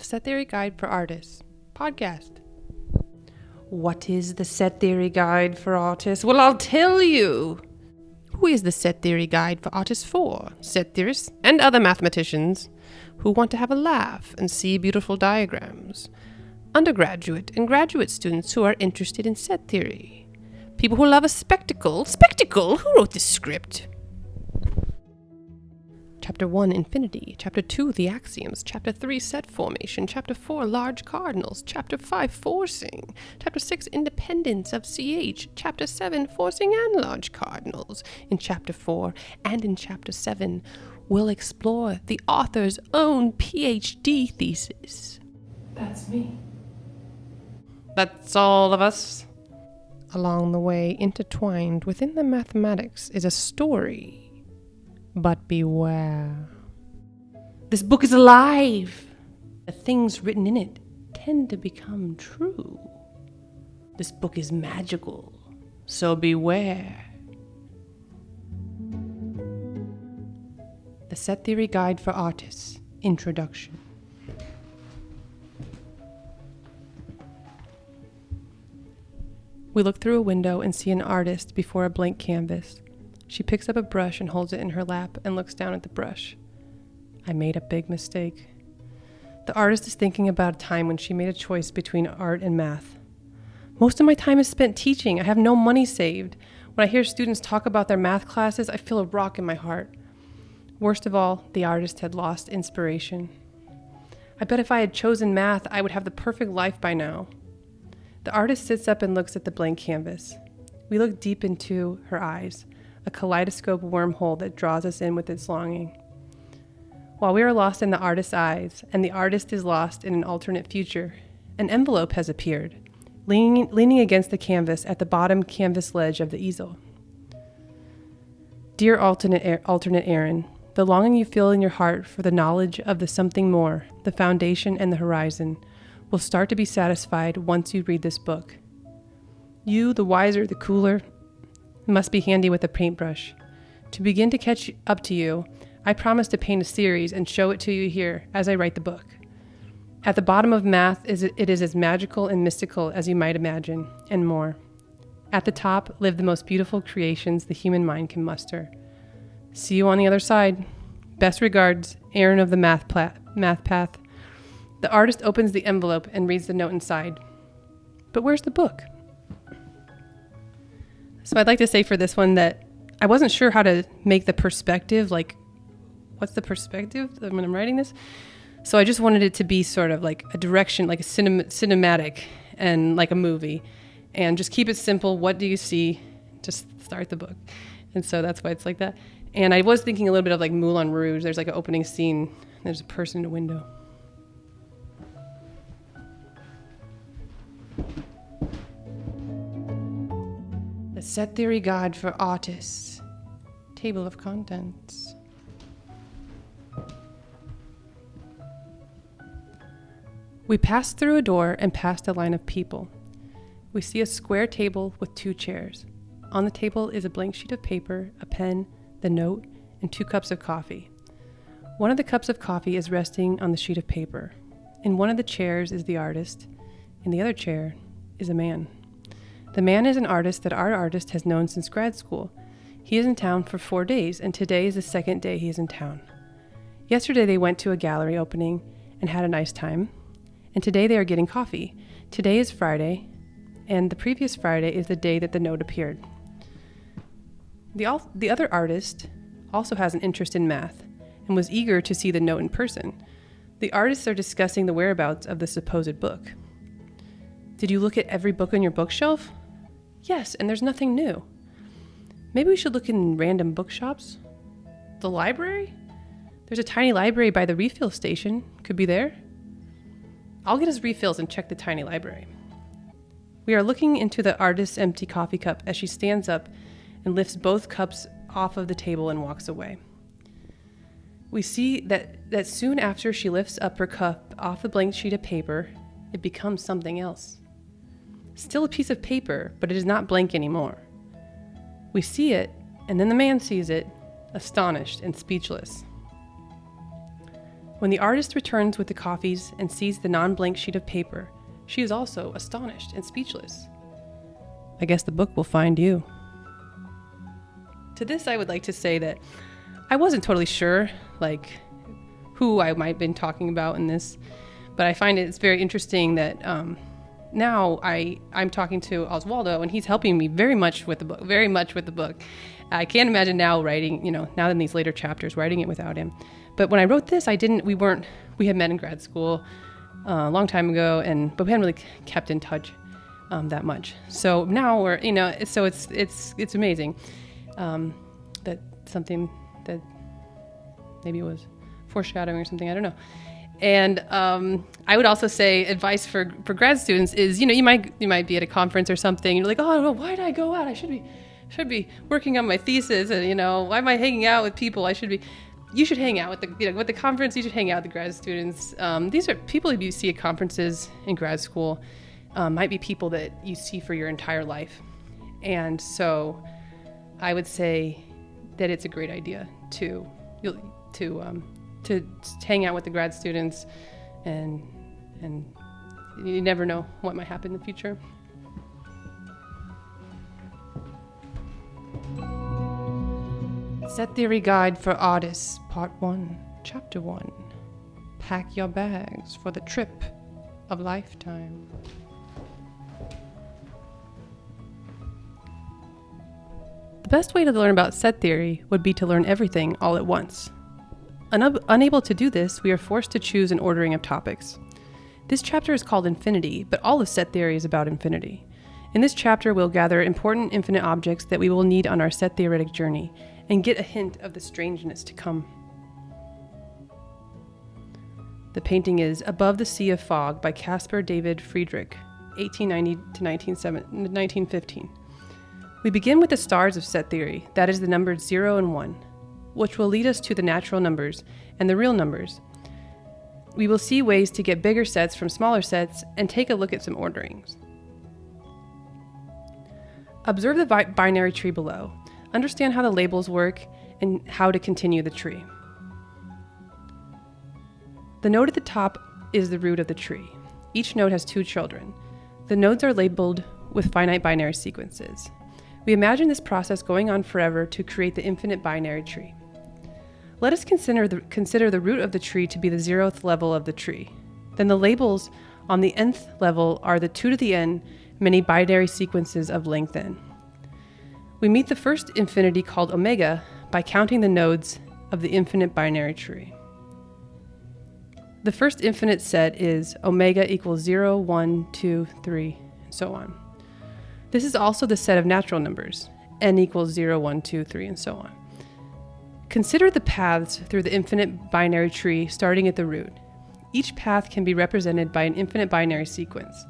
Set Theory Guide for Artists podcast. What is the Set Theory Guide for Artists? Well, I'll tell you. Who is the Set Theory Guide for Artists for? Set theorists and other mathematicians who want to have a laugh and see beautiful diagrams. Undergraduate and graduate students who are interested in set theory. People who love a spectacle. Spectacle? Who wrote this script? Chapter 1, Infinity. Chapter 2, The Axioms. Chapter 3, Set Formation. Chapter 4, Large Cardinals. Chapter 5, Forcing. Chapter 6, Independence of CH. Chapter 7, Forcing and Large Cardinals. In Chapter 4 and in Chapter 7, we'll explore the author's own PhD thesis. That's me. That's all of us. Along the way, intertwined within the mathematics is a story. But beware. This book is alive. The things written in it tend to become true. This book is magical, so beware. The Set Theory Guide for Artists, Introduction. We look through a window and see an artist before a blank canvas. She picks up a brush and holds it in her lap and looks down at the brush. I made a big mistake. The artist is thinking about a time when she made a choice between art and math. Most of my time is spent teaching. I have no money saved. When I hear students talk about their math classes, I feel a rock in my heart. Worst of all, the artist had lost inspiration. I bet if I had chosen math, I would have the perfect life by now. The artist sits up and looks at the blank canvas. We look deep into her eyes. A kaleidoscope wormhole that draws us in with its longing. While we are lost in the artist's eyes, and the artist is lost in an alternate future, an envelope has appeared, leaning against the canvas at the bottom canvas ledge of the easel. Dear alternate Aaron, the longing you feel in your heart for the knowledge of the something more, the foundation and the horizon, will start to be satisfied once you read this book. You, the wiser, the cooler, must be handy with a paintbrush. To begin to catch up to you, I promise to paint a series and show it to you here as I write the book. At the bottom of math, it is as magical and mystical as you might imagine, and more. At the top live the most beautiful creations the human mind can muster. See you on the other side. Best regards, Aaron of the Math Path. The artist opens the envelope and reads the note inside. But where's the book? So I'd like to say for this one that I wasn't sure how to make the perspective, like, what's the perspective when I'm writing this? So I just wanted it to be sort of like a direction, like a cinematic and like a movie. And just keep it simple. What do you see? Just start the book. And so that's why it's like that. And I was thinking a little bit of like Moulin Rouge. There's like an opening scene. There's a person in a window. The Set Theory Guide for Artists. Table of Contents. We pass through a door and past a line of people. We see a square table with 2 chairs. On the table is a blank sheet of paper, a pen, the note, and 2 cups of coffee. One of the cups of coffee is resting on the sheet of paper. In one of the chairs is the artist. In the other chair is a man. The man is an artist that our artist has known since grad school. He is in town for 4 days, and today is the 2nd day he is in town. Yesterday they went to a gallery opening and had a nice time, and today they are getting coffee. Today is Friday, and the previous Friday is the day that the note appeared. The other artist also has an interest in math and was eager to see the note in person. The artists are discussing the whereabouts of the supposed book. Did you look at every book on your bookshelf? Yes, and there's nothing new. Maybe we should look in random bookshops. The library? There's a tiny library by the refill station. Could be there. I'll get us refills and check the tiny library. We are looking into the artist's empty coffee cup as she stands up and lifts both cups off of the table and walks away. We see that soon after she lifts up her cup off the blank sheet of paper, it becomes something else. Still a piece of paper, but it is not blank anymore. We see it, and then the man sees it, astonished and speechless. When the artist returns with the coffees and sees the non-blank sheet of paper, she is also astonished and speechless. I guess the book will find you. To this, I would like to say that I wasn't totally sure, who I might have been talking about in this, but I find it's very interesting that now I'm talking to Oswaldo, and he's helping me very much with the book. I can't imagine now writing, now in these later chapters, writing it without him. But when I wrote this, we had met in grad school a long time ago, but we hadn't really kept in touch that much. So now we're, it's amazing that something that maybe was foreshadowing or something, I don't know. And I would also say advice for grad students is, you might be at a conference or something, and you're like, oh, no, why did I go out? I should be working on my thesis, and why am I hanging out with people? You should hang out with the conference. You should hang out with the grad students. These are people you see at conferences in grad school. Might be people that you see for your entire life, and so I would say that it's a great idea to hang out with the grad students, and you never know what might happen in the future. Set Theory Guide for Artists, Part 1, Chapter 1. Pack your bags for the trip of lifetime. The best way to learn about set theory would be to learn everything all at once. Unable to do this, we are forced to choose an ordering of topics. This chapter is called Infinity, but all of set theory is about infinity. In this chapter, we'll gather important infinite objects that we will need on our set theoretic journey, and get a hint of the strangeness to come. The painting is Above the Sea of Fog by Caspar David Friedrich, 1890 to 1915. We begin with the stars of set theory, that is the numbers 0 and 1, which will lead us to the natural numbers and the real numbers. We will see ways to get bigger sets from smaller sets and take a look at some orderings. Observe the binary tree below. Understand how the labels work and how to continue the tree. The node at the top is the root of the tree. Each node has 2 children. The nodes are labeled with finite binary sequences. We imagine this process going on forever to create the infinite binary tree. Let us consider the root of the tree to be the 0th level of the tree. Then the labels on the nth level are the 2 to the n many binary sequences of length n. We meet the first infinity called omega by counting the nodes of the infinite binary tree. The first infinite set is omega equals 0, 1, 2, 3, and so on. This is also the set of natural numbers, n equals 0, 1, 2, 3, and so on. Consider the paths through the infinite binary tree starting at the root. Each path can be represented by an infinite binary sequence.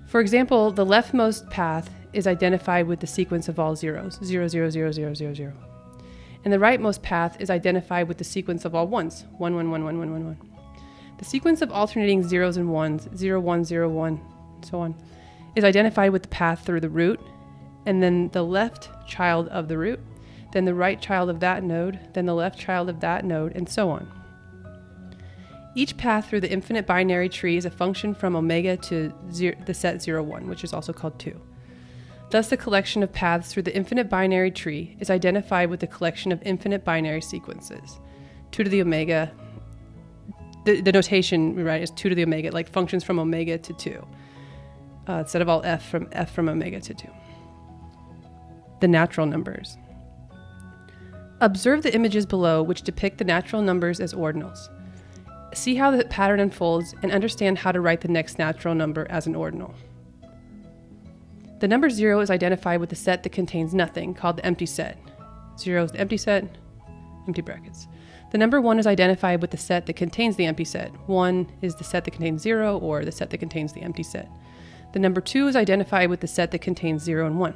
For example, the leftmost path is identified with the sequence of all zeros, 0, 0, 0, 0, 0, 0. And the rightmost path is identified with the sequence of all ones, 1, 1, 1, 1, 1, 1, 1. The sequence of alternating zeros and ones, 0, 1, 0, 1, so on, is identified with the path through the root, and then the left child of the root, then the right child of that node, then the left child of that node, and so on. Each path through the infinite binary tree is a function from omega to the set 0, 1, which is also called 2. Thus, the collection of paths through the infinite binary tree is identified with the collection of infinite binary sequences. 2 to the omega, the notation, right, is 2 to the omega, like functions from omega to 2, instead of all f from omega to 2. The natural numbers. Observe the images below which depict the natural numbers as ordinals. See how the pattern unfolds and understand how to write the next natural number as an ordinal. The number 0 is identified with the set that contains nothing, called the empty set. 0 is the empty set, empty brackets. The number 1 is identified with the set that contains the empty set. 1 is the set that contains 0, or the set that contains the empty set. The number 2 is identified with the set that contains 0 and 1.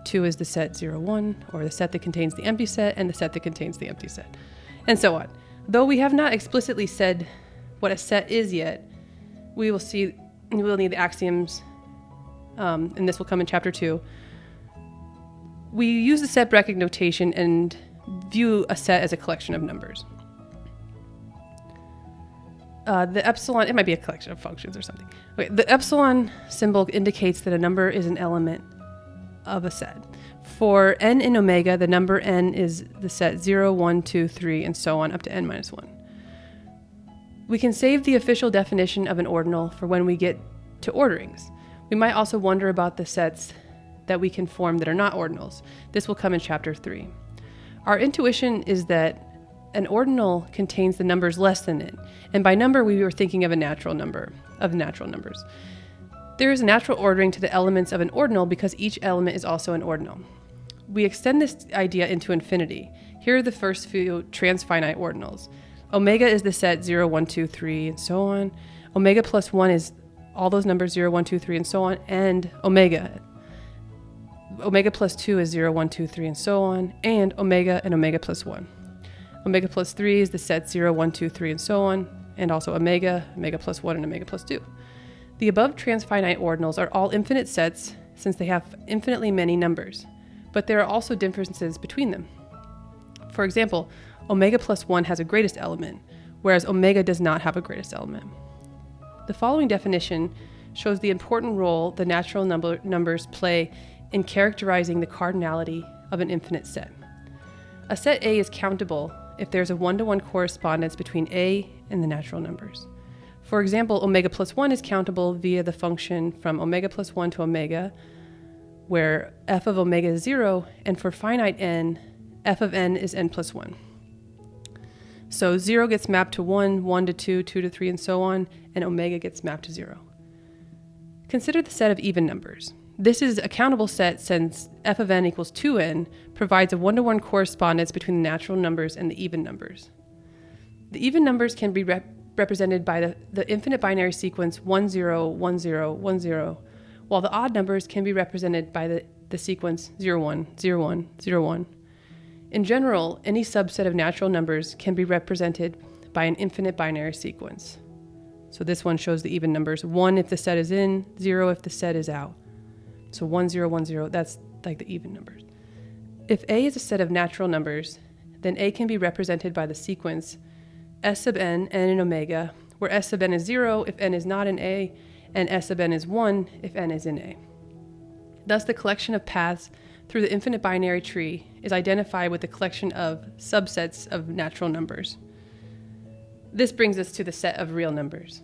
2 is the set 0, 1, or the set that contains the empty set, and the set that contains the empty set, and so on. Though we have not explicitly said what a set is yet, we will need the axioms, and this will come in chapter 2. We use the set bracket notation and view a set as a collection of numbers. The epsilon, it might be a collection of functions or something. Okay, the epsilon symbol indicates that a number is an element of a set. For n in omega, the number n is the set 0, 1, 2, 3, and so on up to n minus 1. We can save the official definition of an ordinal for when we get to orderings. We might also wonder about the sets that we can form that are not ordinals. This will come in chapter 3. Our intuition is that an ordinal contains the numbers less than it, and by number we were thinking of a natural number, of natural numbers. There is a natural ordering to the elements of an ordinal because each element is also an ordinal. We extend this idea into infinity. Here are the first few transfinite ordinals. Omega is the set 0, 1, 2, 3, and so on. Omega plus 1 is all those numbers 0, 1, 2, 3, and so on, and omega. Omega plus 2 is 0, 1, 2, 3, and so on, and omega plus 1. Omega plus 3 is the set 0, 1, 2, 3, and so on, and also omega plus 1, and omega plus 2. The above transfinite ordinals are all infinite sets since they have infinitely many numbers, but there are also differences between them. For example, omega plus 1 has a greatest element, whereas omega does not have a greatest element. The following definition shows the important role the natural numbers play in characterizing the cardinality of an infinite set. A set A is countable if there's a one-to-one correspondence between A and the natural numbers. For example, omega plus 1 is countable via the function from omega plus 1 to omega, where f of omega is 0, and for finite n, f of n is n plus 1. So 0 gets mapped to 1, 1 to 2, 2 to 3, and so on, and omega gets mapped to 0. Consider the set of even numbers. This is a countable set since f of n equals 2n provides a one-to-one correspondence between the natural numbers and the even numbers. The even numbers can be represented by the infinite binary sequence 1, 0, 1, 0, 1, 0, while the odd numbers can be represented by the sequence 0, 1, 0, 1, 0, 1. In general, any subset of natural numbers can be represented by an infinite binary sequence. So this one shows the even numbers, 1 if the set is in, 0 if the set is out. So 1, 0, 1, 0, that's like the even numbers. If A is a set of natural numbers, then A can be represented by the sequence S sub n, n in omega, where S sub n is 0 if n is not in A, and S sub n is 1 if n is in A. Thus, the collection of paths through the infinite binary tree is identified with the collection of subsets of natural numbers. This brings us to the set of real numbers.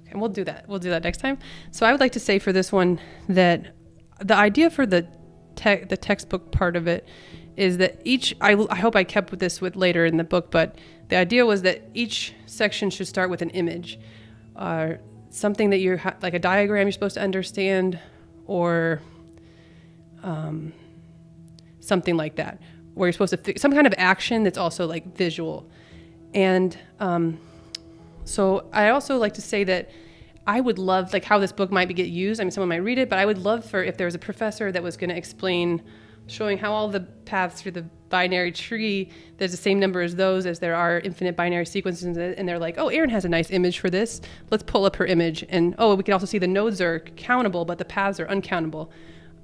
Okay, and we'll do that next time. So I would like to say for this one that the idea for the textbook part of it is that I hope I kept with this with later in the book, but the idea was that each section should start with an image, something that you're like a diagram you're supposed to understand, or something like that, where you're supposed to some kind of action that's also like visual. And so I also like to say that I would love like how this book might get used. I mean, someone might read it, but I would love for if there was a professor that was going to explain, showing how all the paths through the binary tree, there's the same number as those as there are infinite binary sequences, and they're like, oh, Erin has a nice image for this. Let's pull up her image, and oh, we can also see the nodes are countable, but the paths are uncountable.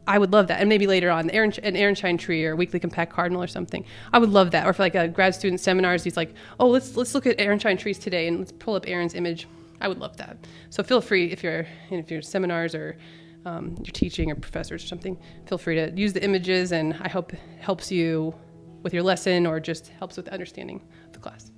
I would love that. And maybe later on, an Ehrenstein tree or weakly compact cardinal or something. I would love that. Or for like a grad student seminars, he's like, oh, let's look at Ehrenstein trees today and let's pull up Erin's image. I would love that. So feel free if you're seminars or you're teaching or professors or something, feel free to use the images, and I hope it helps you with your lesson or just helps with the understanding of the class.